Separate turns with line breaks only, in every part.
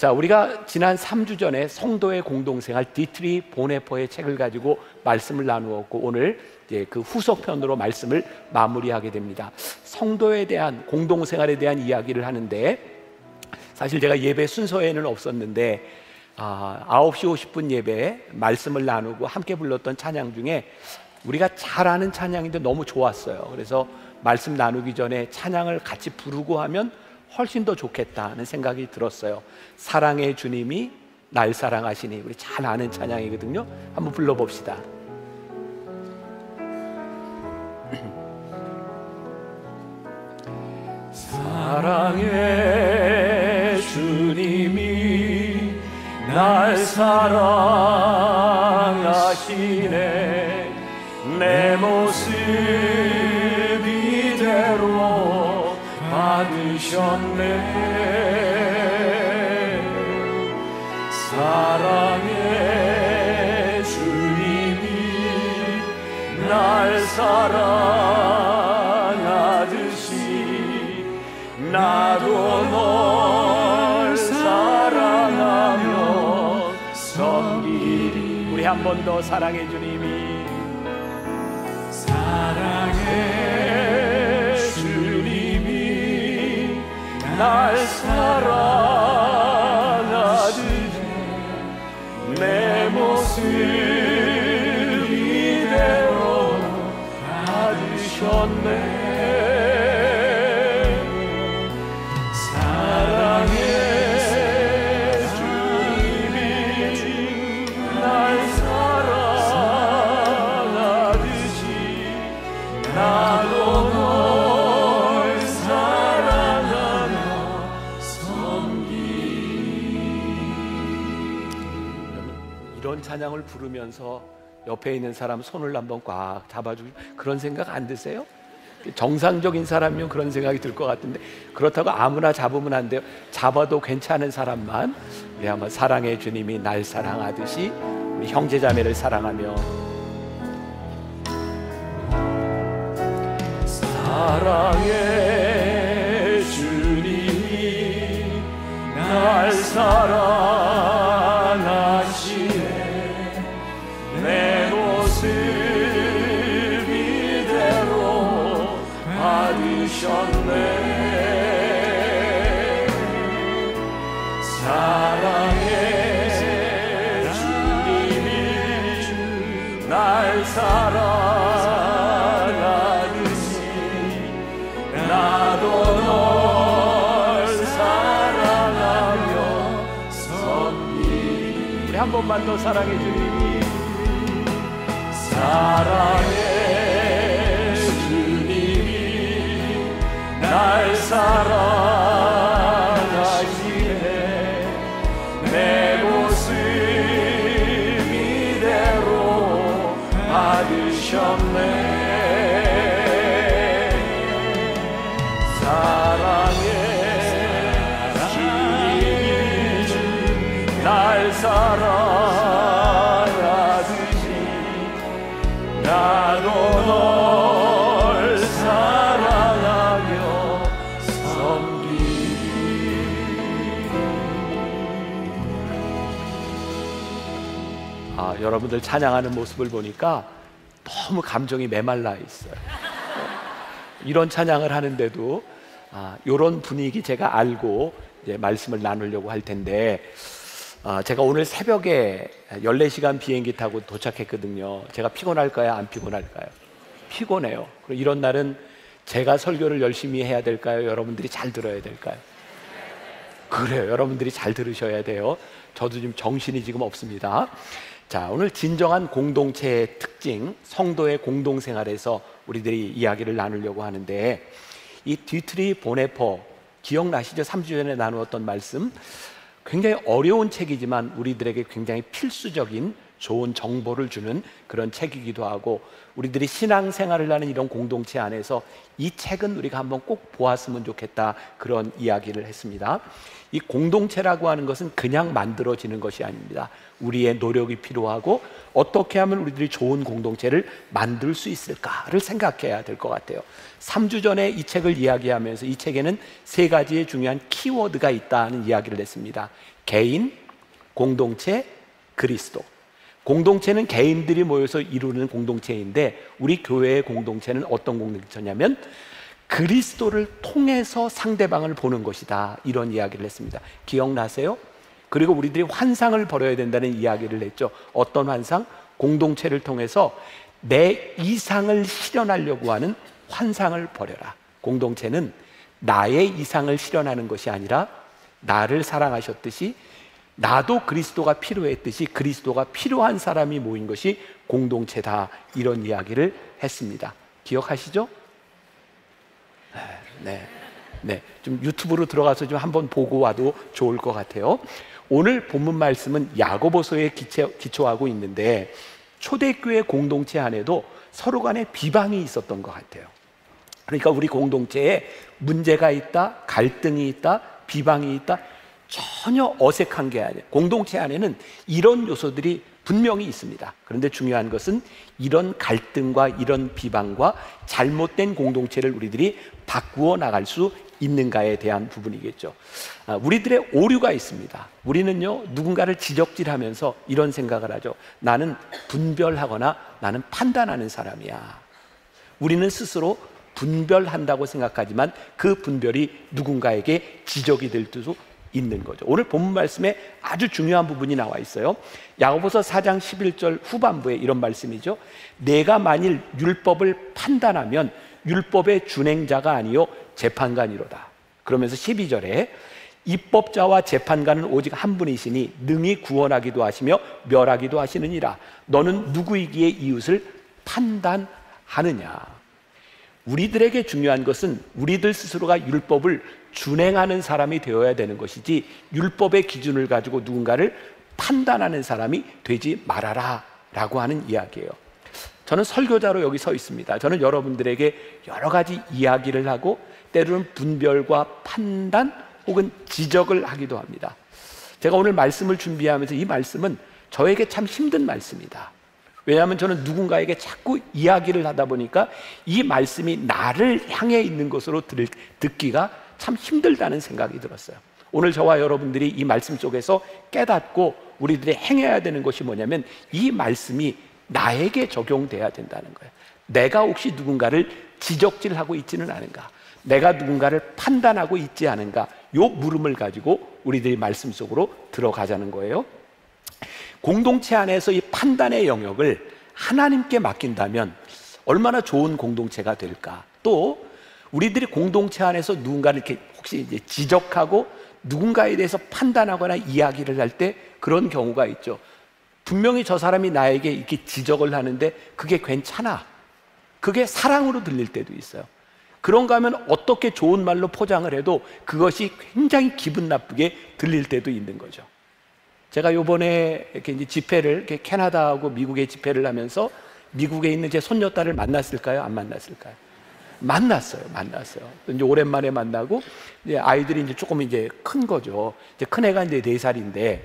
자, 우리가 지난 3주 전에 성도의 공동생활 디트리 보네퍼의 책을 가지고 말씀을 나누었고, 오늘 이제 그 후속편으로 말씀을 마무리하게 됩니다. 성도에 대한 공동생활에 대한 이야기를 하는데, 사실 제가 예배 순서에는 없었는데 9시 50분 예배에 말씀을 나누고 함께 불렀던 찬양 중에 우리가 잘 아는 찬양인데 너무 좋았어요. 그래서 말씀 나누기 전에 찬양을 같이 부르고 하면 훨씬 더 좋겠다는 생각이 들었어요. 사랑의 주님이 날 사랑하시니, 우리 잘 아는 찬양이거든요. 한번 불러봅시다. 사랑의 주님이 날 사랑하시네. 내 모습 이대로 받으셨네. 사랑의 주님이 날 사랑하듯이 나도 널 사랑하며 섬기리. 우리 한 번 더 사랑의 주님이, 사랑의 주님이 날 사랑하듯이 내 모습 이대로 받으셨네. 찬양을 부르면서 옆에 있는 사람 손을 한번 꽉 잡아주고 그런 생각 안 드세요? 정상적인 사람이면 그런 생각이 들 것 같은데, 그렇다고 아무나 잡으면 안 돼요. 잡아도 괜찮은 사람만 우리 한번 사랑의 주님이 날 사랑하듯이 우리 형제자매를 사랑하며, 사랑의 주님이 날 사랑하시네. 내 모습 이대로 받으셨네. 사랑의 주님이 날 사랑하듯이 나도 널 사랑하며 섬기리. 우리 한 번만 더 사랑해 주님이, 사랑의 주님이 날 사랑하시네. 내 모습 이대로 받으셨네. 사랑의 주님이 날 사랑하듯이 나도 널 사랑하며 섬기리. 여러분들 찬양하는 모습을 보니까 너무 감정이 메말라 있어요. 이런 찬양을 하는데도 이런 분위기 제가 알고 이제 말씀을 나누려고 할 텐데, 제가 오늘 새벽에 14시간 비행기 타고 도착했거든요. 제가 피곤할까요? 안 피곤할까요? 피곤해요. 그리고 이런 날은 제가 설교를 열심히 해야 될까요? 여러분들이 잘 들어야 될까요? 그래요. 여러분들이 잘 들으셔야 돼요. 저도 지금 정신이 지금 없습니다. 자, 오늘 진정한 공동체의 특징, 성도의 공동생활에서 우리들이 이야기를 나누려고 하는데, 이 디트리 보네퍼 기억나시죠? 3주 전에 나누었던 말씀. 굉장히 어려운 책이지만 우리들에게 굉장히 필수적인 좋은 정보를 주는 그런 책이기도 하고, 우리들이 신앙생활을 하는 이런 공동체 안에서 이 책은 우리가 한번 꼭 보았으면 좋겠다, 그런 이야기를 했습니다. 이 공동체라고 하는 것은 그냥 만들어지는 것이 아닙니다. 우리의 노력이 필요하고 어떻게 하면 우리들이 좋은 공동체를 만들 수 있을까를 생각해야 될 것 같아요. 3주 전에 이 책을 이야기하면서 이 책에는 3가지의 중요한 키워드가 있다는 이야기를 했습니다. 개인, 공동체, 그리스도. 공동체는 개인들이 모여서 이루는 공동체인데 우리 교회의 공동체는 어떤 공동체냐면 그리스도를 통해서 상대방을 보는 것이다, 이런 이야기를 했습니다. 기억나세요? 그리고 우리들이 환상을 벌여야 된다는 이야기를 했죠. 어떤 환상? 공동체를 통해서 내 이상을 실현하려고 하는 환상을 벌여라. 공동체는 나의 이상을 실현하는 것이 아니라 나를 사랑하셨듯이 나도 그리스도가 필요했듯이 그리스도가 필요한 사람이 모인 것이 공동체다, 이런 이야기를 했습니다. 기억하시죠? 네. 좀 유튜브로 들어가서 좀 한번 보고 와도 좋을 것 같아요. 오늘 본문 말씀은 야고보서에 기초하고 있는데 초대교회 공동체 안에도 서로 간에 비방이 있었던 것 같아요. 그러니까 우리 공동체에 문제가 있다, 갈등이 있다, 비방이 있다, 전혀 어색한 게 아니에요. 공동체 안에는 이런 요소들이 분명히 있습니다. 그런데 중요한 것은 이런 갈등과 이런 비방과 잘못된 공동체를 우리들이 바꾸어 나갈 수 있는가에 대한 부분이겠죠. 우리들의 오류가 있습니다. 우리는요, 누군가를 지적질하면서 이런 생각을 하죠. 나는 분별하거나 나는 판단하는 사람이야. 우리는 스스로 분별한다고 생각하지만 그 분별이 누군가에게 지적이 될 수도 있는 거죠. 오늘 본문 말씀에 아주 중요한 부분이 나와 있어요. 야고보서 4장 11절 후반부에 이런 말씀이죠. 내가 만일 율법을 판단하면 율법의 준행자가 아니요 재판관이로다. 그러면서 12절에 입법자와 재판관은 오직 한 분이시니 능히 구원하기도 하시며 멸하기도 하시느니라. 너는 누구이기에 이웃을 판단하느냐. 우리들에게 중요한 것은 우리들 스스로가 율법을 준행하는 사람이 되어야 되는 것이지 율법의 기준을 가지고 누군가를 판단하는 사람이 되지 말아라 라고 하는 이야기예요. 저는 설교자로 여기 서 있습니다. 저는 여러분들에게 여러 가지 이야기를 하고 때로는 분별과 판단 혹은 지적을 하기도 합니다. 제가 오늘 말씀을 준비하면서 이 말씀은 저에게 참 힘든 말씀이다. 왜냐하면 저는 누군가에게 자꾸 이야기를 하다 보니까 이 말씀이 나를 향해 있는 것으로 듣기가 참 힘들다는 생각이 들었어요. 오늘 저와 여러분들이 이 말씀 속에서 깨닫고 우리들이 행해야 되는 것이 뭐냐면 이 말씀이 나에게 적용돼야 된다는 거예요. 내가 혹시 누군가를 지적질하고 있지는 않은가, 내가 누군가를 판단하고 있지 않은가, 요 물음을 가지고 우리들이 말씀 속으로 들어가자는 거예요. 공동체 안에서 이 판단의 영역을 하나님께 맡긴다면 얼마나 좋은 공동체가 될까. 또 우리들이 공동체 안에서 누군가를 이렇게 혹시 이제 지적하고 누군가에 대해서 판단하거나 이야기를 할 때 그런 경우가 있죠. 분명히 저 사람이 나에게 이렇게 지적을 하는데 그게 괜찮아, 그게 사랑으로 들릴 때도 있어요. 그런가 하면 어떻게 좋은 말로 포장을 해도 그것이 굉장히 기분 나쁘게 들릴 때도 있는 거죠. 제가 요번에 이렇게 이제 집회를, 이렇게 캐나다하고 미국에 집회를 하면서 미국에 있는 제 손녀딸을 만났을까요? 안 만났을까요? 만났어요. 이제 오랜만에 만나고, 이제 아이들이 이제 조금 이제 큰 거죠. 이제 큰 애가 이제 4살인데,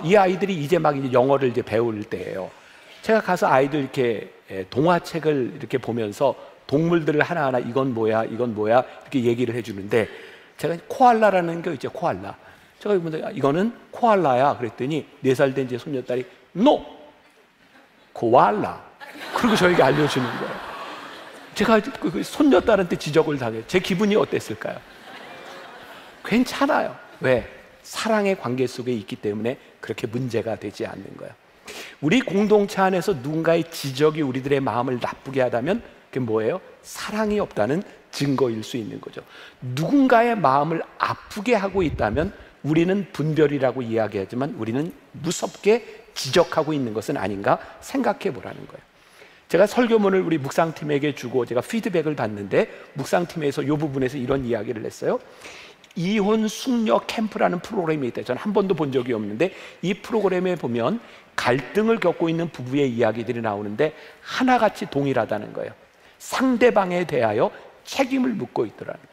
이 아이들이 이제 막 이제 영어를 이제 배울 때예요. 제가 가서 아이들 이렇게 동화책을 이렇게 보면서 동물들을 하나하나 이건 뭐야, 이건 뭐야, 이렇게 얘기를 해주는데, 제가 코알라라는 게 있죠, 코알라. 제가 이거는 코알라야 그랬더니 4살 된 제 손녀딸이 No! 코알라. 그리고 저에게 알려주는 거예요. 제가 그 손녀딸한테 지적을 당해요. 제 기분이 어땠을까요? 괜찮아요. 왜? 사랑의 관계 속에 있기 때문에 그렇게 문제가 되지 않는 거예요. 우리 공동체 안에서 누군가의 지적이 우리들의 마음을 나쁘게 하다면 그게 뭐예요? 사랑이 없다는 증거일 수 있는 거죠. 누군가의 마음을 아프게 하고 있다면 우리는 분별이라고 이야기하지만 우리는 무섭게 지적하고 있는 것은 아닌가 생각해 보라는 거예요. 제가 설교문을 우리 묵상팀에게 주고 제가 피드백을 받는데 묵상팀에서 이 부분에서 이런 이야기를 했어요. 이혼 숙녀 캠프라는 프로그램이 있대요. 저는 한 번도 본 적이 없는데 이 프로그램에 보면 갈등을 겪고 있는 부부의 이야기들이 나오는데 하나같이 동일하다는 거예요. 상대방에 대하여 책임을 묻고 있더라는 거예요.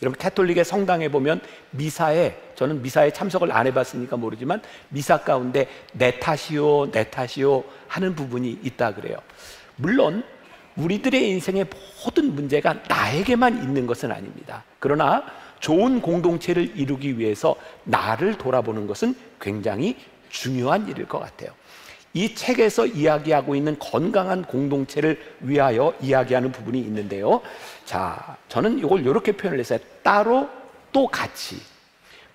여러분 캐톨릭의 성당에 보면 미사에, 저는 미사에 참석을 안 해봤으니까 모르지만 미사 가운데 내 탓이요 하는 부분이 있다 그래요. 물론 우리들의 인생의 모든 문제가 나에게만 있는 것은 아닙니다. 그러나 좋은 공동체를 이루기 위해서 나를 돌아보는 것은 굉장히 중요한 일일 것 같아요. 이 책에서 이야기하고 있는 건강한 공동체를 위하여 이야기하는 부분이 있는데요. 자, 저는 이걸 이렇게 표현을 했어요. 따로 또 같이.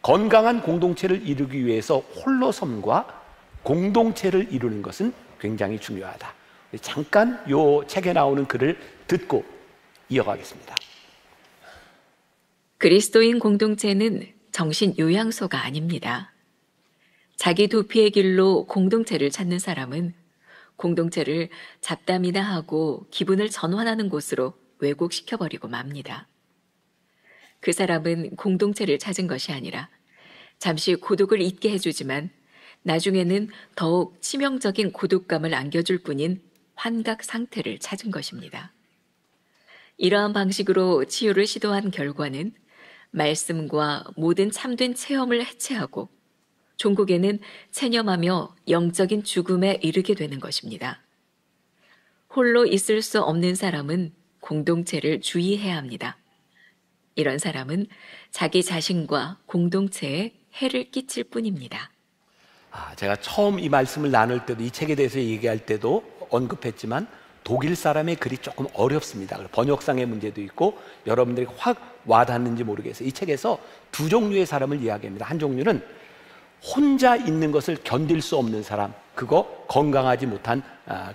건강한 공동체를 이루기 위해서 홀로섬과 공동체를 이루는 것은 굉장히 중요하다. 잠깐 이 책에 나오는 글을 듣고 이어가겠습니다.
그리스도인 공동체는 정신 요양소가 아닙니다. 자기 도피의 길로 공동체를 찾는 사람은 공동체를 잡담이나 하고 기분을 전환하는 곳으로 왜곡시켜버리고 맙니다. 그 사람은 공동체를 찾은 것이 아니라 잠시 고독을 잊게 해주지만 나중에는 더욱 치명적인 고독감을 안겨줄 뿐인 환각 상태를 찾은 것입니다. 이러한 방식으로 치유를 시도한 결과는 말씀과 모든 참된 체험을 해체하고 종국에는 체념하며 영적인 죽음에 이르게 되는 것입니다. 홀로 있을 수 없는 사람은 공동체를 주의해야 합니다. 이런 사람은 자기 자신과 공동체에 해를 끼칠 뿐입니다.
제가 처음 이 말씀을 나눌 때도 이 책에 대해서 얘기할 때도 언급했지만 독일 사람의 글이 조금 어렵습니다. 번역상의 문제도 있고 여러분들이 확 와닿는지 모르겠어요. 이 책에서 두 종류의 사람을 이야기합니다. 한 종류는 혼자 있는 것을 견딜 수 없는 사람, 그거 건강하지 못한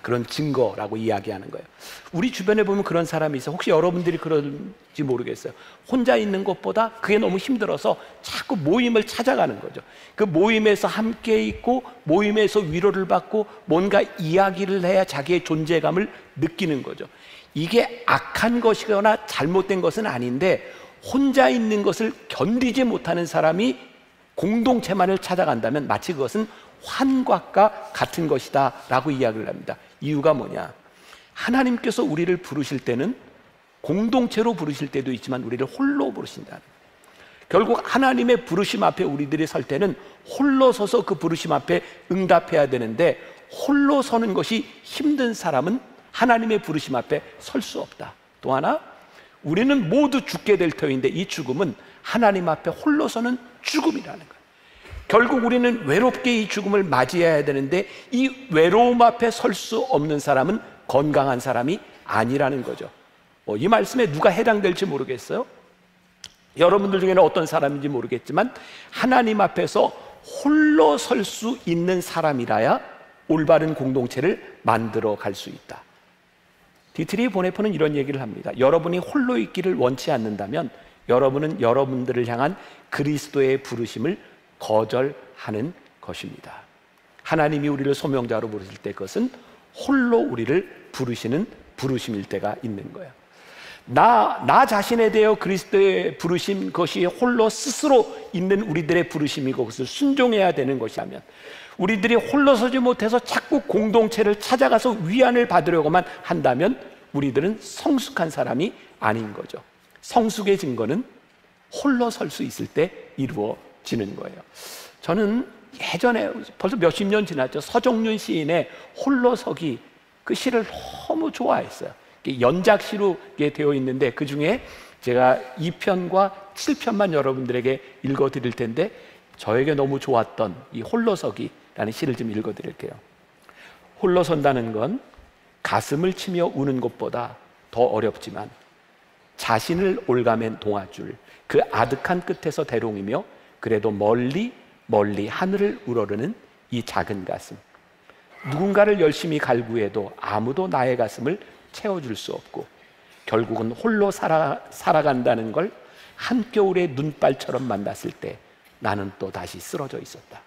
그런 증거라고 이야기하는 거예요. 우리 주변에 보면 그런 사람이 있어요. 혹시 여러분들이 그런지 모르겠어요. 혼자 있는 것보다 그게 너무 힘들어서 자꾸 모임을 찾아가는 거죠. 그 모임에서 함께 있고 모임에서 위로를 받고 뭔가 이야기를 해야 자기의 존재감을 느끼는 거죠. 이게 악한 것이거나 잘못된 것은 아닌데 혼자 있는 것을 견디지 못하는 사람이 공동체만을 찾아간다면 마치 그것은 환각과 같은 것이다 라고 이야기를 합니다. 이유가 뭐냐? 하나님께서 우리를 부르실 때는 공동체로 부르실 때도 있지만 우리를 홀로 부르신다. 결국 하나님의 부르심 앞에 우리들이 설 때는 홀로 서서 그 부르심 앞에 응답해야 되는데 홀로 서는 것이 힘든 사람은 하나님의 부르심 앞에 설 수 없다. 또 하나, 우리는 모두 죽게 될 터인데 이 죽음은 하나님 앞에 홀로 서는 죽음이라는 거예요. 결국 우리는 외롭게 이 죽음을 맞이해야 되는데 이 외로움 앞에 설 수 없는 사람은 건강한 사람이 아니라는 거죠. 이 말씀에 누가 해당될지 모르겠어요. 여러분들 중에는 어떤 사람인지 모르겠지만 하나님 앞에서 홀로 설 수 있는 사람이라야 올바른 공동체를 만들어 갈 수 있다. 디트리 보네퍼는 이런 얘기를 합니다. 여러분이 홀로 있기를 원치 않는다면 여러분은 여러분들을 향한 그리스도의 부르심을 거절하는 것입니다. 하나님이 우리를 소명자로 부르실 때 그것은 홀로 우리를 부르시는 부르심일 때가 있는 거예요. 나 자신에 대해 그리스도의 부르심, 그것이 홀로 스스로 있는 우리들의 부르심이고 그것을 순종해야 되는 것이라면, 우리들이 홀로 서지 못해서 자꾸 공동체를 찾아가서 위안을 받으려고만 한다면 우리들은 성숙한 사람이 아닌 거죠. 성숙의 증거는 홀로 설 수 있을 때 이루어지는 거예요. 저는 예전에 벌써 몇십 년 지났죠. 서정윤 시인의 홀로서기, 그 시를 너무 좋아했어요. 연작시로 되어 있는데 그 중에 제가 2편과 7편만 여러분들에게 읽어드릴 텐데 저에게 너무 좋았던 이 홀로서기라는 시를 좀 읽어드릴게요. 홀로 선다는 건 가슴을 치며 우는 것보다 더 어렵지만 자신을 올가맨 동아줄 그 아득한 끝에서 대롱이며 그래도 멀리 멀리 하늘을 우러르는 이 작은 가슴. 누군가를 열심히 갈구해도 아무도 나의 가슴을 채워줄 수 없고 결국은 홀로 살아간다는 걸 한겨울의 눈발처럼 만났을 때 나는 또 다시 쓰러져 있었다.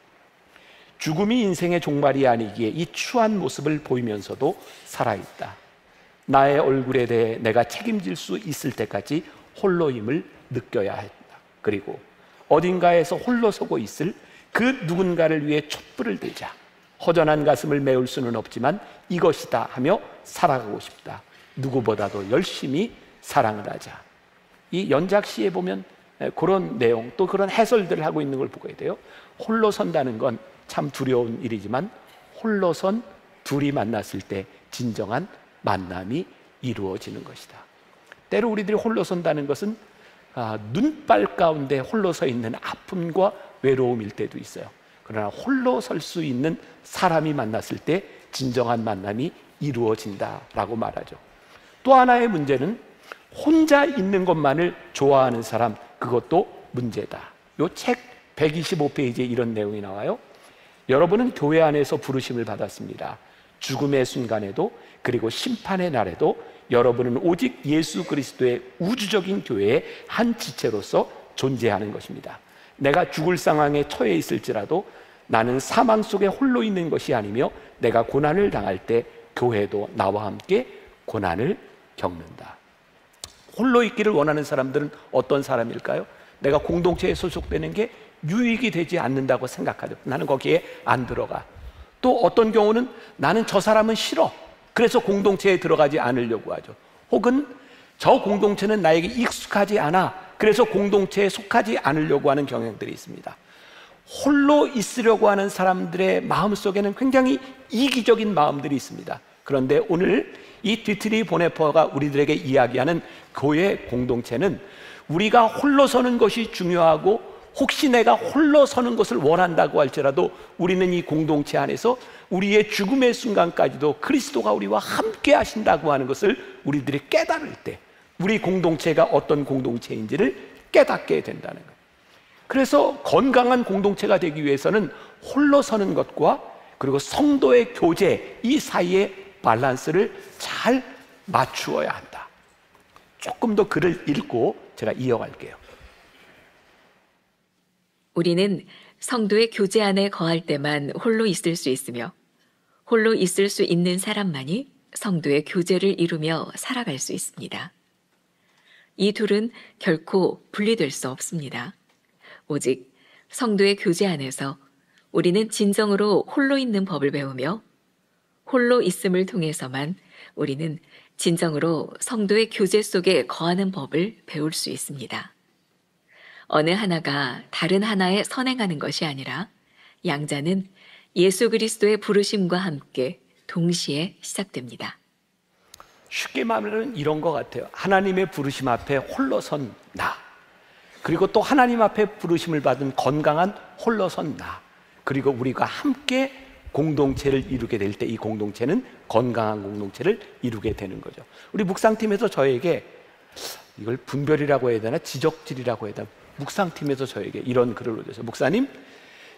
죽음이 인생의 종말이 아니기에 이 추한 모습을 보이면서도 살아있다. 나의 얼굴에 대해 내가 책임질 수 있을 때까지 홀로임을 느껴야 했다. 그리고 어딘가에서 홀로 서고 있을 그 누군가를 위해 촛불을 들자. 허전한 가슴을 메울 수는 없지만 이것이다 하며 살아가고 싶다. 누구보다도 열심히 사랑을 하자. 이 연작시에 보면 그런 내용, 또 그런 해설들을 하고 있는 걸 보게 돼요. 홀로 선다는 건 참 두려운 일이지만 홀로선 둘이 만났을 때 진정한 만남이 이루어지는 것이다. 때로 우리들이 홀로 선다는 것은 눈발 가운데 홀로 서 있는 아픔과 외로움일 때도 있어요. 그러나 홀로 설 수 있는 사람이 만났을 때 진정한 만남이 이루어진다라고 말하죠. 또 하나의 문제는 혼자 있는 것만을 좋아하는 사람, 그것도 문제다. 이 책 125페이지에 이런 내용이 나와요. 여러분은 교회 안에서 부르심을 받았습니다. 죽음의 순간에도, 그리고 심판의 날에도 여러분은 오직 예수 그리스도의 우주적인 교회의 한 지체로서 존재하는 것입니다. 내가 죽을 상황에 처해 있을지라도 나는 사망 속에 홀로 있는 것이 아니며 내가 고난을 당할 때 교회도 나와 함께 고난을 겪는다. 홀로 있기를 원하는 사람들은 어떤 사람일까요? 내가 공동체에 소속되는 게 유익이 되지 않는다고 생각하죠. 나는 거기에 안 들어가. 또 어떤 경우는 나는 저 사람은 싫어, 그래서 공동체에 들어가지 않으려고 하죠. 혹은 저 공동체는 나에게 익숙하지 않아, 그래서 공동체에 속하지 않으려고 하는 경향들이 있습니다. 홀로 있으려고 하는 사람들의 마음속에는 굉장히 이기적인 마음들이 있습니다. 그런데 오늘 이 디트리 보네퍼가 우리들에게 이야기하는 교회 공동체는 우리가 홀로 서는 것이 중요하고, 혹시 내가 홀로 서는 것을 원한다고 할지라도 우리는 이 공동체 안에서 우리의 죽음의 순간까지도 그리스도가 우리와 함께 하신다고 하는 것을 우리들이 깨달을 때 우리 공동체가 어떤 공동체인지를 깨닫게 된다는 거예요. 그래서 건강한 공동체가 되기 위해서는 홀로 서는 것과 그리고 성도의 교제, 이 사이의 밸런스를 잘 맞추어야 한다. 조금 더 글을 읽고 제가 이어갈게요.
우리는 성도의 교제 안에 거할 때만 홀로 있을 수 있으며, 홀로 있을 수 있는 사람만이 성도의 교제를 이루며 살아갈 수 있습니다. 이 둘은 결코 분리될 수 없습니다. 오직 성도의 교제 안에서 우리는 진정으로 홀로 있는 법을 배우며, 홀로 있음을 통해서만 우리는 진정으로 성도의 교제 속에 거하는 법을 배울 수 있습니다. 어느 하나가 다른 하나에 선행하는 것이 아니라 양자는 예수 그리스도의 부르심과 함께 동시에 시작됩니다.
쉽게 말하면 이런 것 같아요. 하나님의 부르심 앞에 홀로 선 나, 그리고 또 하나님 앞에 부르심을 받은 건강한 홀로 선 나, 그리고 우리가 함께 공동체를 이루게 될 때 이 공동체는 건강한 공동체를 이루게 되는 거죠. 우리 묵상팀에서 저에게 이걸 분별이라고 해야 되나 지적질이라고 해야 되나, 묵상팀에서 저에게 이런 글을 올려서, 목사님,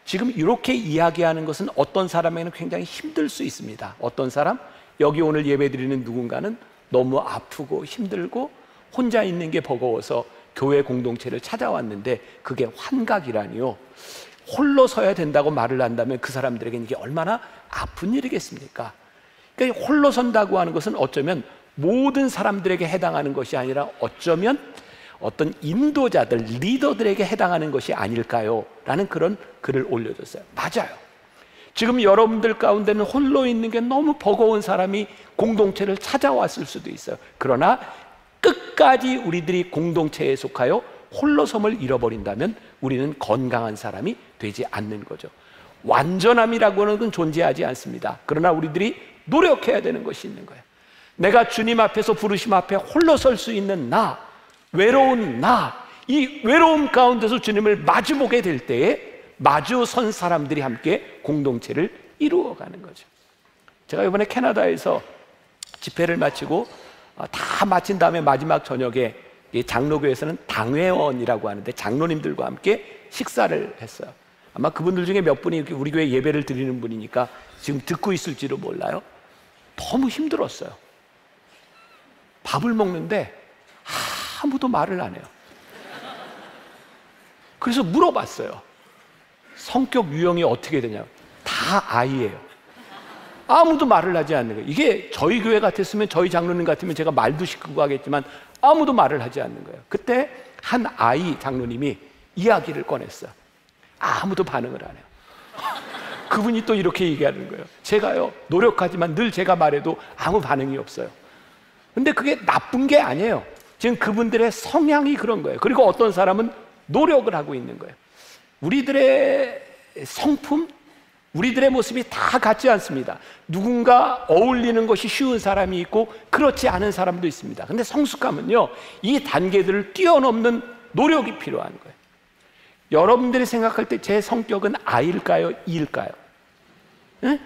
지금 이렇게 이야기하는 것은 어떤 사람에게는 굉장히 힘들 수 있습니다. 어떤 사람, 여기 오늘 예배드리는 누군가는 너무 아프고 힘들고 혼자 있는 게 버거워서 교회 공동체를 찾아왔는데 그게 환각이라니요, 홀로 서야 된다고 말을 한다면 그 사람들에게는 이게 얼마나 아픈 일이겠습니까? 그러니까 홀로 선다고 하는 것은 어쩌면 모든 사람들에게 해당하는 것이 아니라 어쩌면 어떤 인도자들, 리더들에게 해당하는 것이 아닐까요? 라는 그런 글을 올려줬어요. 맞아요. 지금 여러분들 가운데는 홀로 있는 게 너무 버거운 사람이 공동체를 찾아왔을 수도 있어요. 그러나 끝까지 우리들이 공동체에 속하여 홀로섬을 잃어버린다면 우리는 건강한 사람이 되지 않는 거죠. 완전함이라고 하는 건 존재하지 않습니다. 그러나 우리들이 노력해야 되는 것이 있는 거예요. 내가 주님 앞에서 부르심 앞에 홀로 설 수 있는 나, 외로운 나, 이 외로움 가운데서 주님을 마주보게 될 때에 마주 선 사람들이 함께 공동체를 이루어가는 거죠. 제가 이번에 캐나다에서 집회를 마치고 다 마친 다음에 마지막 저녁에 장로교에서는 당회원이라고 하는데 장로님들과 함께 식사를 했어요. 아마 그분들 중에 몇 분이 이렇게 우리 교회 예배를 드리는 분이니까 지금 듣고 있을지도 몰라요. 너무 힘들었어요. 밥을 먹는데 아무도 말을 안 해요. 그래서 물어봤어요. 성격 유형이 어떻게 되냐고. 다 아이예요. 아무도 말을 하지 않는 거예요. 이게 저희 교회 같았으면, 저희 장로님 같으면 제가 말도 시키고 하겠지만 아무도 말을 하지 않는 거예요. 그때 한 아이 장로님이 이야기를 꺼냈어요. 아무도 반응을 안 해요. 그분이 또 이렇게 얘기하는 거예요. 제가요, 노력하지만 늘 제가 말해도 아무 반응이 없어요. 근데 그게 나쁜 게 아니에요. 지금 그분들의 성향이 그런 거예요. 그리고 어떤 사람은 노력을 하고 있는 거예요. 우리들의 성품, 우리들의 모습이 다 같지 않습니다. 누군가 어울리는 것이 쉬운 사람이 있고 그렇지 않은 사람도 있습니다. 근데 성숙함은요, 이 단계들을 뛰어넘는 노력이 필요한 거예요. 여러분들이 생각할 때 제 성격은 I일까요? E일까요? 네?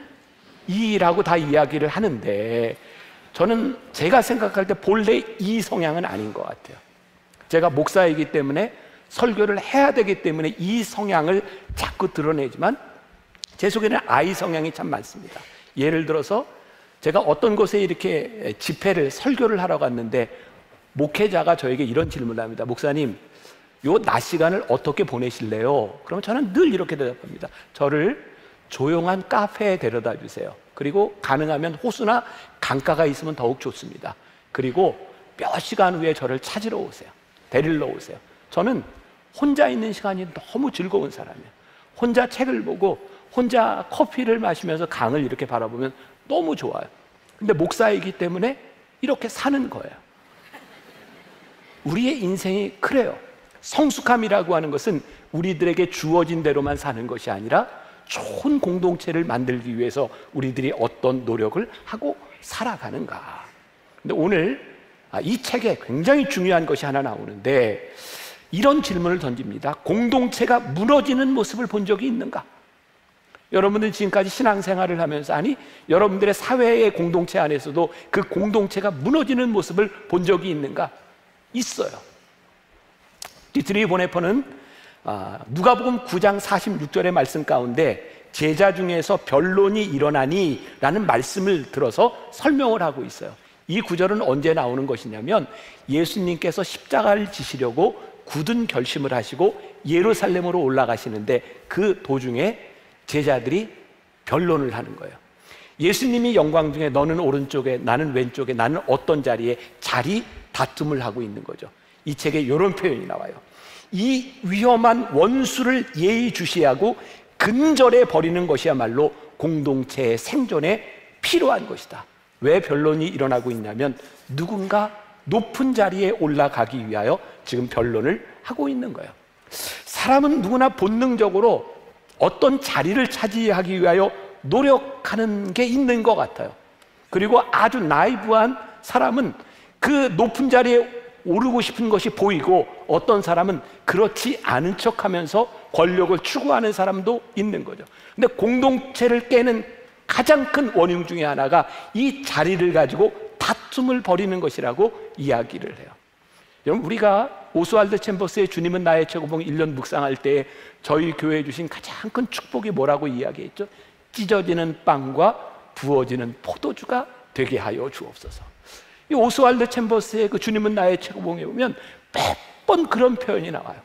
E라고 다 이야기를 하는데 저는 제가 생각할 때 본래 E 성향은 아닌 것 같아요. 제가 목사이기 때문에 설교를 해야 되기 때문에 이 성향을 자꾸 드러내지만 제 속에는 I 성향이 참 많습니다. 예를 들어서 제가 어떤 곳에 이렇게 집회를 설교를 하러 갔는데 목회자가 저에게 이런 질문을 합니다. 목사님, 요 낮 시간을 어떻게 보내실래요? 그러면 저는 늘 이렇게 대답합니다. 저를 조용한 카페에 데려다 주세요. 그리고 가능하면 호수나 강가가 있으면 더욱 좋습니다. 그리고 몇 시간 후에 저를 찾으러 오세요. 데리러 오세요. 저는 혼자 있는 시간이 너무 즐거운 사람이에요. 혼자 책을 보고 혼자 커피를 마시면서 강을 이렇게 바라보면 너무 좋아요. 근데 목사이기 때문에 이렇게 사는 거예요. 우리의 인생이 그래요. 성숙함이라고 하는 것은 우리들에게 주어진 대로만 사는 것이 아니라 좋은 공동체를 만들기 위해서 우리들이 어떤 노력을 하고 살아가는가. 근데 오늘 이 책에 굉장히 중요한 것이 하나 나오는데 이런 질문을 던집니다. 공동체가 무너지는 모습을 본 적이 있는가? 여러분들 지금까지 신앙생활을 하면서 아니 여러분들의 사회의 공동체 안에서도 그 공동체가 무너지는 모습을 본 적이 있는가? 있어요. 디트리 보네퍼는 누가복음 9장 46절의 말씀 가운데 제자 중에서 변론이 일어나니 라는 말씀을 들어서 설명을 하고 있어요. 이 구절은 언제 나오는 것이냐면 예수님께서 십자가를 지시려고 굳은 결심을 하시고 예루살렘으로 올라가시는데 그 도중에 제자들이 변론을 하는 거예요. 예수님이 영광 중에 너는 오른쪽에 나는 왼쪽에 나는 어떤 자리에 자리 다툼을 하고 있는 거죠. 이 책에 이런 표현이 나와요. 이 위험한 원수를 예의주시하고 근절해 버리는 것이야말로 공동체의 생존에 필요한 것이다. 왜 변론이 일어나고 있냐면 누군가 높은 자리에 올라가기 위하여 지금 변론을 하고 있는 거예요. 사람은 누구나 본능적으로 어떤 자리를 차지하기 위하여 노력하는 게 있는 것 같아요. 그리고 아주 나이브한 사람은 그 높은 자리에 오르고 싶은 것이 보이고 어떤 사람은 그렇지 않은 척하면서 권력을 추구하는 사람도 있는 거죠. 근데 공동체를 깨는 가장 큰 원인 중에 하나가 이 자리를 가지고 다툼을 벌이는 것이라고 이야기를 해요. 여러분, 우리가 오스왈드 챔버스의 주님은 나의 최고봉 1년 묵상할 때 저희 교회에 주신 가장 큰 축복이 뭐라고 이야기했죠? 찢어지는 빵과 부어지는 포도주가 되게 하여 주옵소서. 이 오스왈드 챔버스의 그 주님은 나의 최고봉에 보면 몇 번 그런 표현이 나와요.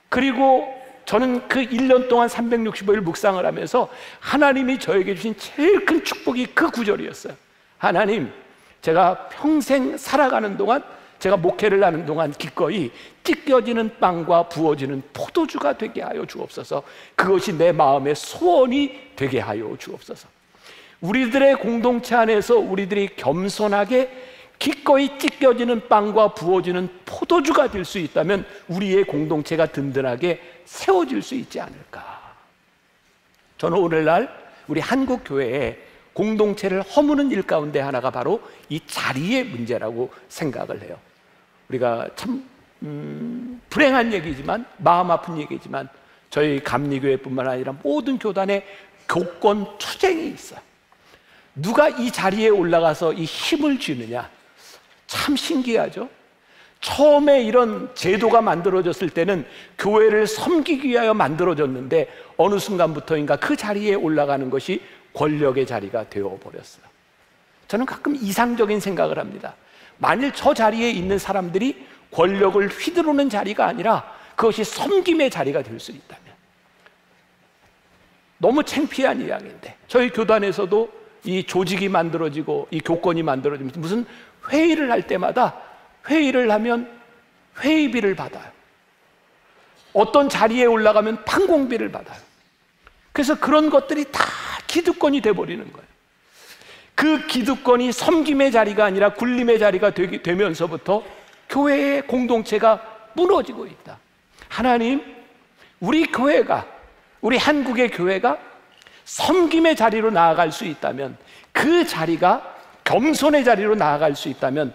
그리고 저는 그 1년 동안 365일 묵상을 하면서 하나님이 저에게 주신 제일 큰 축복이 그 구절이었어요. 하나님, 제가 평생 살아가는 동안 제가 목회를 하는 동안 기꺼이 찢겨지는 빵과 부어지는 포도주가 되게 하여 주옵소서. 그것이 내 마음의 소원이 되게 하여 주옵소서. 우리들의 공동체 안에서 우리들이 겸손하게 기꺼이 찢겨지는 빵과 부어지는 포도주가 될 수 있다면 우리의 공동체가 든든하게 세워질 수 있지 않을까. 저는 오늘날 우리 한국 교회에 공동체를 허무는 일 가운데 하나가 바로 이 자리의 문제라고 생각을 해요. 우리가 참 불행한 얘기지만 마음 아픈 얘기지만 저희 감리교회뿐만 아니라 모든 교단에 교권 투쟁이 있어요. 누가 이 자리에 올라가서 이 힘을 쥐느냐. 참 신기하죠. 처음에 이런 제도가 만들어졌을 때는 교회를 섬기기 위하여 만들어졌는데 어느 순간부터인가 그 자리에 올라가는 것이 권력의 자리가 되어버렸어요. 저는 가끔 이상적인 생각을 합니다. 만일 저 자리에 있는 사람들이 권력을 휘두르는 자리가 아니라 그것이 섬김의 자리가 될 수 있다면, 너무 창피한 이야기인데 저희 교단에서도 이 조직이 만들어지고 이 교권이 만들어지면 무슨 회의를 할 때마다 회의를 하면 회의비를 받아요. 어떤 자리에 올라가면 판공비를 받아요. 그래서 그런 것들이 다 기득권이 돼버리는 거예요. 그 기득권이 섬김의 자리가 아니라 굴림의 자리가 되면서부터 교회의 공동체가 무너지고 있다. 하나님, 우리 교회가, 우리 한국의 교회가 섬김의 자리로 나아갈 수 있다면, 그 자리가 겸손의 자리로 나아갈 수 있다면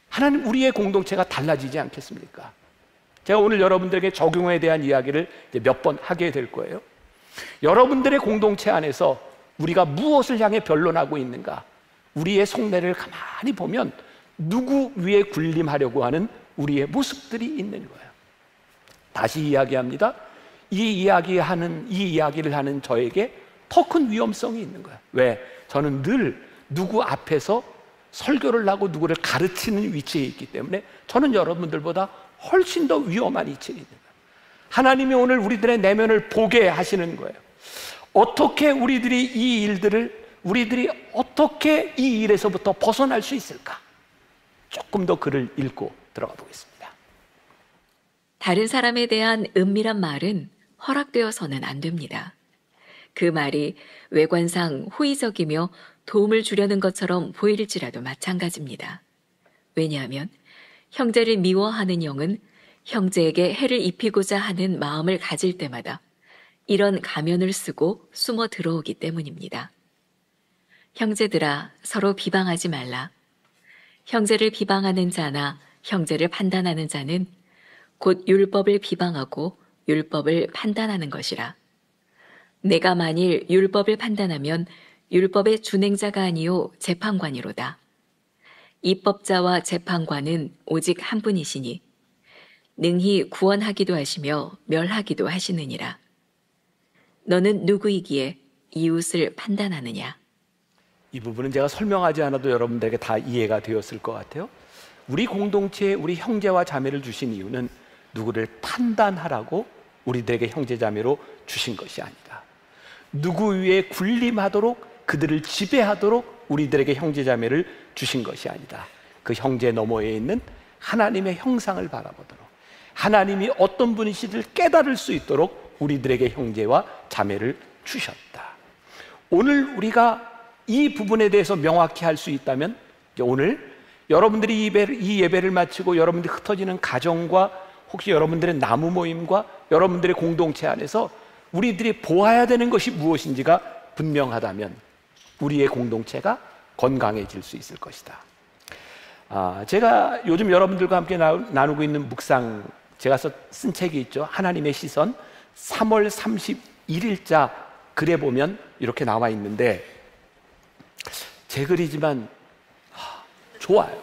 하나님, 우리의 공동체가 달라지지 않겠습니까? 제가 오늘 여러분들에게 적용에 대한 이야기를 몇 번 하게 될 거예요. 여러분들의 공동체 안에서 우리가 무엇을 향해 변론하고 있는가? 우리의 속내를 가만히 보면 누구 위에 군림하려고 하는 우리의 모습들이 있는 거예요. 다시 이야기합니다. 이 이야기를 하는 저에게 더 큰 위험성이 있는 거예요. 왜? 저는 늘 누구 앞에서 설교를 하고 누구를 가르치는 위치에 있기 때문에 저는 여러분들보다 훨씬 더 위험한 위치에 있는 거예요. 하나님이 오늘 우리들의 내면을 보게 하시는 거예요. 어떻게 우리들이 어떻게 이 일에서부터 벗어날 수 있을까? 조금 더 글을 읽고 들어가 보겠습니다.
다른 사람에 대한 은밀한 말은 허락되어서는 안 됩니다. 그 말이 외관상 호의적이며 도움을 주려는 것처럼 보일지라도 마찬가지입니다. 왜냐하면 형제를 미워하는 영은 형제에게 해를 입히고자 하는 마음을 가질 때마다 이런 가면을 쓰고 숨어 들어오기 때문입니다. 형제들아, 서로 비방하지 말라. 형제를 비방하는 자나 형제를 판단하는 자는 곧 율법을 비방하고 율법을 판단하는 것이라. 내가 만일 율법을 판단하면 율법의 준행자가 아니요 재판관이로다. 입법자와 재판관은 오직 한 분이시니 능히 구원하기도 하시며 멸하기도 하시느니라. 너는 누구이기에 이웃을 판단하느냐?
이 부분은 제가 설명하지 않아도 여러분들에게 다 이해가 되었을 것 같아요. 우리 공동체에 우리 형제와 자매를 주신 이유는 누구를 판단하라고 우리들에게 형제 자매로 주신 것이 아니다. 누구 위에 군림하도록 그들을 지배하도록 우리들에게 형제 자매를 주신 것이 아니다. 그 형제 너머에 있는 하나님의 형상을 바라보도록 하나님이 어떤 분이신지를 깨달을 수 있도록 우리들에게 형제와 자매를 주셨다. 오늘 우리가 이 부분에 대해서 명확히 할 수 있다면 오늘 여러분들이 이 예배를 마치고 여러분들이 흩어지는 가정과 혹시 여러분들의 나무 모임과 여러분들의 공동체 안에서 우리들이 보아야 되는 것이 무엇인지가 분명하다면 우리의 공동체가 건강해질 수 있을 것이다. 제가 요즘 여러분들과 함께 나누고 있는 묵상, 제가 쓴 책이 있죠. 하나님의 시선, 3월 31일자 글에 보면 이렇게 나와 있는데 제 글이지만 좋아요.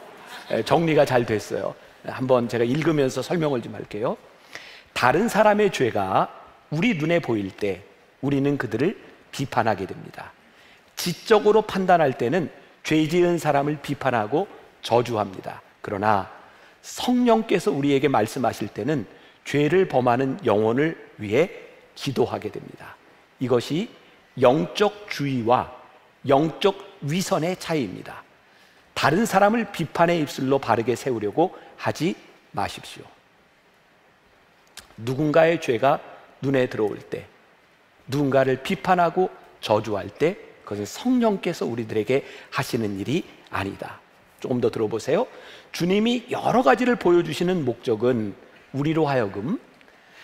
정리가 잘 됐어요. 한번 제가 읽으면서 설명을 좀 할게요. 다른 사람의 죄가 우리 눈에 보일 때 우리는 그들을 비판하게 됩니다. 지적으로 판단할 때는 죄 지은 사람을 비판하고 저주합니다. 그러나 성령께서 우리에게 말씀하실 때는 죄를 범하는 영혼을 위해 기도하게 됩니다. 이것이 영적 주의와 영적 위선의 차이입니다. 다른 사람을 비판의 입술로 바르게 세우려고 하지 마십시오. 누군가의 죄가 눈에 들어올 때, 누군가를 비판하고 저주할 때 그것은 성령께서 우리들에게 하시는 일이 아니다. 조금 더 들어보세요. 주님이 여러 가지를 보여주시는 목적은 우리로 하여금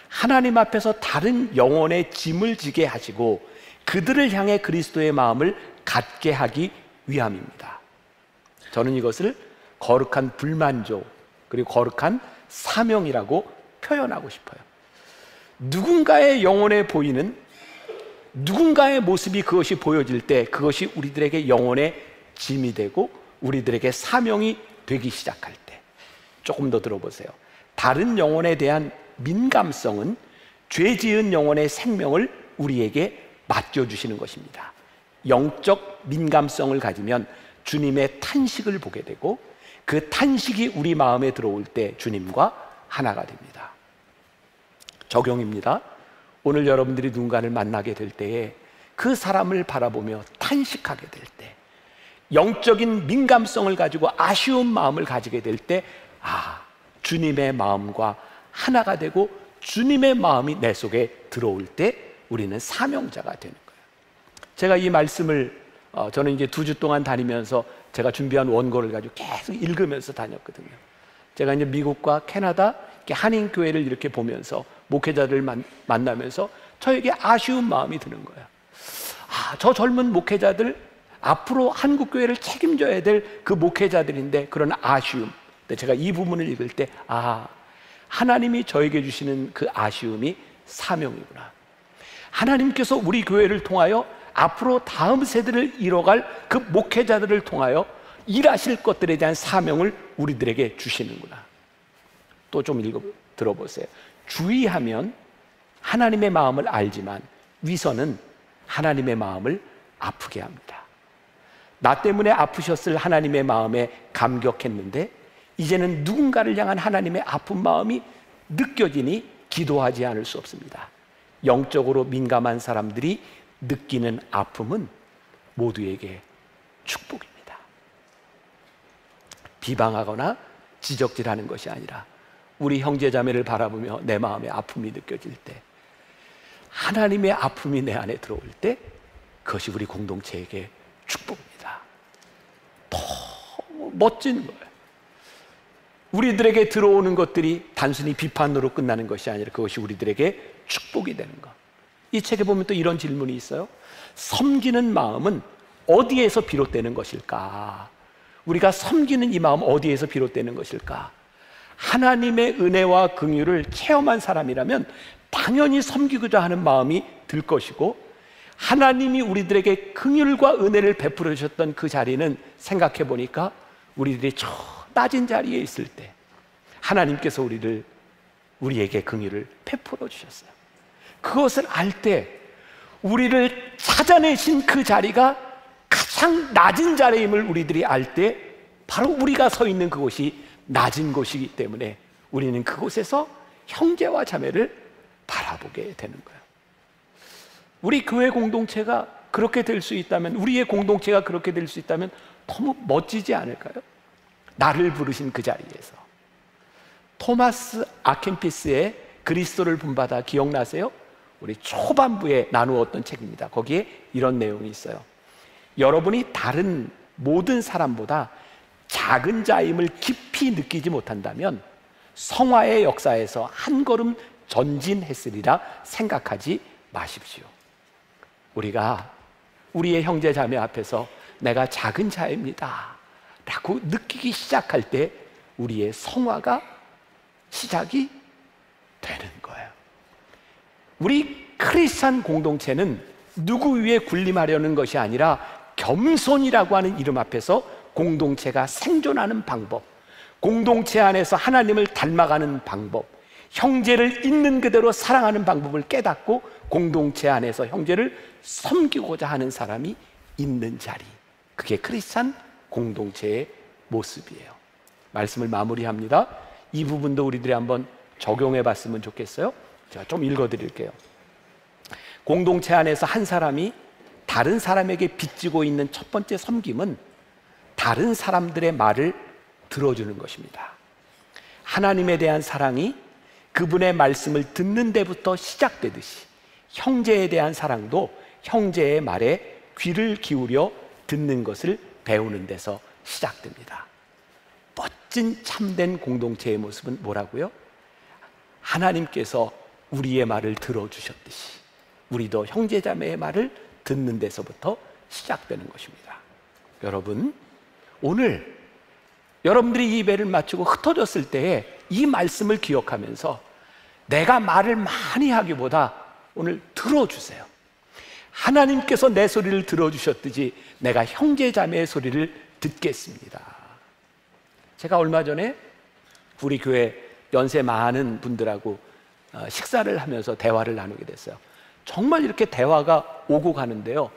하나님 앞에서 다른 영혼의 짐을 지게 하시고 그들을 향해 그리스도의 마음을 갖게 하기 위함입니다. 저는 이것을 거룩한 불만족 그리고 거룩한 사명이라고 표현하고 싶어요. 누군가의 영혼에 보이는 누군가의 모습이 그것이 보여질 때 그것이 우리들에게 영혼의 짐이 되고 우리들에게 사명이 되기 시작할 때 조금 더 들어보세요. 다른 영혼에 대한 민감성은 죄 지은 영혼의 생명을 우리에게 맡겨주시는 것입니다. 영적 민감성을 가지면 주님의 탄식을 보게 되고 그 탄식이 우리 마음에 들어올 때 주님과 하나가 됩니다. 적용입니다. 오늘 여러분들이 누군가를 만나게 될 때에 그 사람을 바라보며 탄식하게 될 때, 영적인 민감성을 가지고 아쉬운 마음을 가지게 될 때, 주님의 마음과 하나가 되고 주님의 마음이 내 속에 들어올 때 우리는 사명자가 되는 거예요. 제가 이 말씀을 저는 이제 2주 동안 다니면서 제가 준비한 원고를 가지고 계속 읽으면서 다녔거든요. 제가 이제 미국과 캐나다 한인교회를 이렇게 보면서 목회자들 만나면서 저에게 아쉬운 마음이 드는 거예요. 저 젊은 목회자들 앞으로 한국교회를 책임져야 될 그 목회자들인데 그런 아쉬움. 근데 제가 이 부분을 읽을 때 하나님이 저에게 주시는 그 아쉬움이 사명이구나. 하나님께서 우리 교회를 통하여 앞으로 다음 세대를 이뤄갈 그 목회자들을 통하여 일하실 것들에 대한 사명을 우리들에게 주시는구나. 또 좀 들어보세요. 주의하면 하나님의 마음을 알지만 위선은 하나님의 마음을 아프게 합니다. 나 때문에 아프셨을 하나님의 마음에 감격했는데 이제는 누군가를 향한 하나님의 아픈 마음이 느껴지니 기도하지 않을 수 없습니다. 영적으로 민감한 사람들이 느끼는 아픔은 모두에게 축복입니다. 비방하거나 지적질하는 것이 아니라 우리 형제자매를 바라보며 내 마음에 아픔이 느껴질 때, 하나님의 아픔이 내 안에 들어올 때 그것이 우리 공동체에게 축복입니다. 너무 멋진 거예요. 우리들에게 들어오는 것들이 단순히 비판으로 끝나는 것이 아니라 그것이 우리들에게 축복이 되는 것. 이 책에 보면 또 이런 질문이 있어요. 섬기는 마음은 어디에서 비롯되는 것일까? 우리가 섬기는 이 마음 어디에서 비롯되는 것일까? 하나님의 은혜와 긍휼을 체험한 사람이라면 당연히 섬기고자 하는 마음이 들 것이고, 하나님이 우리들에게 긍휼과 은혜를 베풀어 주셨던 그 자리는 생각해 보니까 우리들이 저 낮은 자리에 있을 때 하나님께서 우리에게 긍휼을 베풀어 주셨어요. 그것을 알 때 우리를 찾아내신 그 자리가 가장 낮은 자리임을 우리들이 알 때 바로 우리가 서 있는 그곳이 낮은 곳이기 때문에 우리는 그곳에서 형제와 자매를 바라보게 되는 거예요. 우리 교회 공동체가 그렇게 될 수 있다면, 우리의 공동체가 그렇게 될 수 있다면 너무 멋지지 않을까요? 나를 부르신 그 자리에서. 토마스 아켄피스의 그리스도를 본받아 기억나세요? 우리 초반부에 나누었던 책입니다. 거기에 이런 내용이 있어요. 여러분이 다른 모든 사람보다 작은 자임을 깊이 느끼지 못한다면 성화의 역사에서 한 걸음 전진했으리라 생각하지 마십시오. 우리가 우리의 형제 자매 앞에서 내가 작은 자입니다 라고 느끼기 시작할 때 우리의 성화가 시작이 되는 거예요. 우리 크리스찬 공동체는 누구 위에 군림하려는 것이 아니라 겸손이라고 하는 이름 앞에서 공동체가 생존하는 방법, 공동체 안에서 하나님을 닮아가는 방법, 형제를 있는 그대로 사랑하는 방법을 깨닫고 공동체 안에서 형제를 섬기고자 하는 사람이 있는 자리, 그게 크리스찬 공동체의 모습이에요. 말씀을 마무리합니다. 이 부분도 우리들이 한번 적용해 봤으면 좋겠어요. 제가 좀 읽어 드릴게요. 공동체 안에서 한 사람이 다른 사람에게 빚지고 있는 첫 번째 섬김은 다른 사람들의 말을 들어주는 것입니다. 하나님에 대한 사랑이 그분의 말씀을 듣는 데부터 시작되듯이 형제에 대한 사랑도 형제의 말에 귀를 기울여 듣는 것을 배우는 데서 시작됩니다. 멋진 참된 공동체의 모습은 뭐라고요? 하나님께서 우리의 말을 들어주셨듯이 우리도 형제자매의 말을 듣는 데서부터 시작되는 것입니다. 여러분, 오늘 여러분들이 이 예배를 마치고 흩어졌을 때에 이 말씀을 기억하면서 내가 말을 많이 하기보다 오늘 들어주세요. 하나님께서 내 소리를 들어주셨듯이 내가 형제자매의 소리를 듣겠습니다. 제가 얼마 전에 우리 교회 연세 많은 분들하고 식사를 하면서 대화를 나누게 됐어요. 정말 이렇게 대화가 오고 가는데요,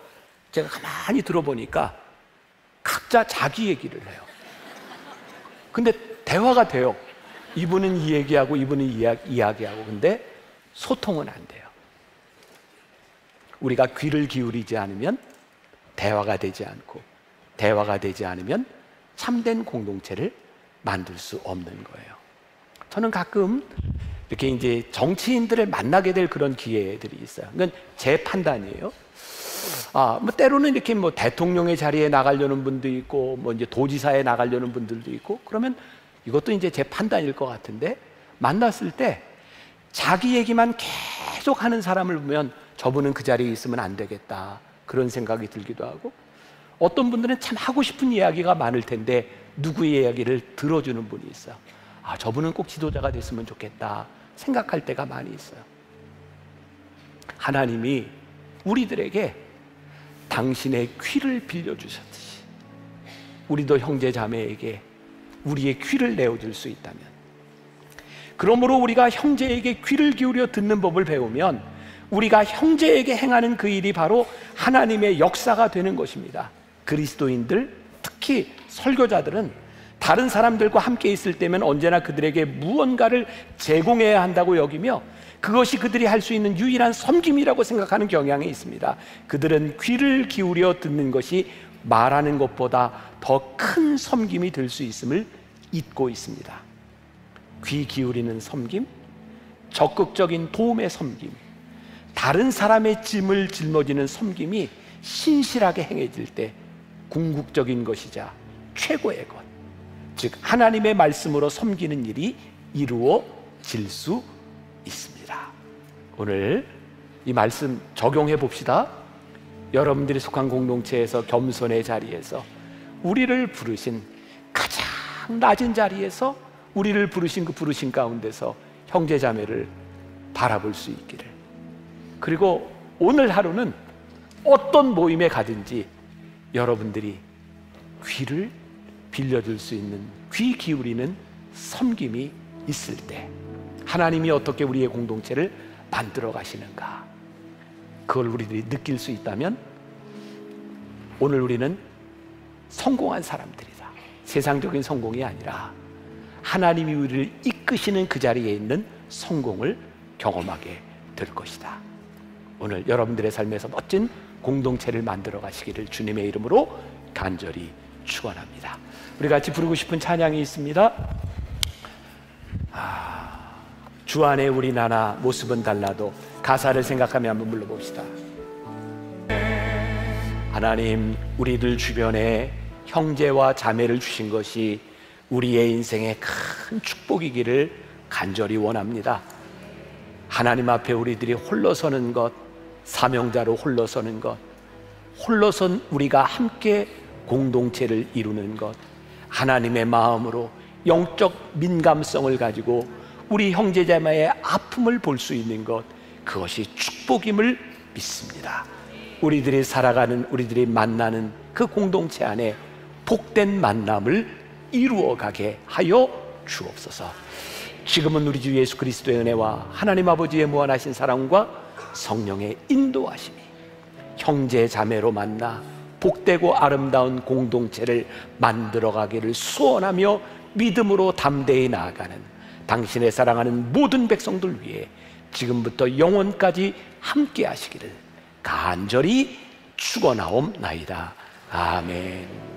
제가 가만히 들어보니까 각자 자기 얘기를 해요. 근데 대화가 돼요. 이분은 이 얘기하고 이분은 이 이야기하고. 근데 소통은 안 돼요. 우리가 귀를 기울이지 않으면 대화가 되지 않고, 대화가 되지 않으면 참된 공동체를 만들 수 없는 거예요. 저는 가끔 이렇게 이제 정치인들을 만나게 될 그런 기회들이 있어요. 이건 제 판단이에요. 뭐 때로는 이렇게 뭐 대통령의 자리에 나가려는 분도 있고, 뭐 이제 도지사에 나가려는 분들도 있고, 그러면 이것도 이제 제 판단일 것 같은데, 만났을 때 자기 얘기만 계속 하는 사람을 보면 저분은 그 자리에 있으면 안 되겠다, 그런 생각이 들기도 하고, 어떤 분들은 참 하고 싶은 이야기가 많을 텐데 누구의 이야기를 들어주는 분이 있어요. 저분은 꼭 지도자가 됐으면 좋겠다 생각할 때가 많이 있어요. 하나님이 우리들에게 당신의 귀를 빌려주셨듯이 우리도 형제 자매에게 우리의 귀를 내어줄 수 있다면, 그러므로 우리가 형제에게 귀를 기울여 듣는 법을 배우면 우리가 형제에게 행하는 그 일이 바로 하나님의 역사가 되는 것입니다. 그리스도인들, 특히 설교자들은 다른 사람들과 함께 있을 때면 언제나 그들에게 무언가를 제공해야 한다고 여기며 그것이 그들이 할 수 있는 유일한 섬김이라고 생각하는 경향이 있습니다. 그들은 귀를 기울여 듣는 것이 말하는 것보다 더 큰 섬김이 될 수 있음을 잊고 있습니다. 귀 기울이는 섬김, 적극적인 도움의 섬김, 다른 사람의 짐을 짊어지는 섬김이 신실하게 행해질 때 궁극적인 것이자 최고의 것, 즉 하나님의 말씀으로 섬기는 일이 이루어질 수 있습니다. 오늘 이 말씀 적용해 봅시다. 여러분들이 속한 공동체에서 겸손의 자리에서 우리를 부르신 가장 낮은 자리에서 우리를 부르신 그 부르신 가운데서 형제자매를 바라볼 수 있기를, 그리고 오늘 하루는 어떤 모임에 가든지 여러분들이 귀를 빌려줄 수 있는, 귀 기울이는 섬김이 있을 때 하나님이 어떻게 우리의 공동체를 만들어 가시는가, 그걸 우리들이 느낄 수 있다면 오늘 우리는 성공한 사람들이다. 세상적인 성공이 아니라 하나님이 우리를 이끄시는 그 자리에 있는 성공을 경험하게 될 것이다. 오늘 여러분들의 삶에서 멋진 공동체를 만들어 가시기를 주님의 이름으로 간절히 축원합니다. 우리 같이 부르고 싶은 찬양이 있습니다. 주 안에 우리 나나 모습은 달라도, 가사를 생각하며 한번 불러봅시다. 하나님, 우리들 주변에 형제와 자매를 주신 것이 우리의 인생의 큰 축복이기를 간절히 원합니다. 하나님 앞에 우리들이 홀로 서는 것, 사명자로 홀로 서는 것, 홀로선 우리가 함께 공동체를 이루는 것, 하나님의 마음으로 영적 민감성을 가지고 우리 형제자매의 아픔을 볼 수 있는 것, 그것이 축복임을 믿습니다. 우리들이 살아가는, 우리들이 만나는 그 공동체 안에 복된 만남을 이루어가게 하여 주옵소서. 지금은 우리 주 예수 그리스도의 은혜와 하나님 아버지의 무한하신 사랑과 성령의 인도하심이 형제 자매로 만나 복되고 아름다운 공동체를 만들어가기를 소원하며 믿음으로 담대히 나아가는 당신의 사랑하는 모든 백성들 위해 지금부터 영원까지 함께 하시기를 간절히 축원하옵나이다. 아멘.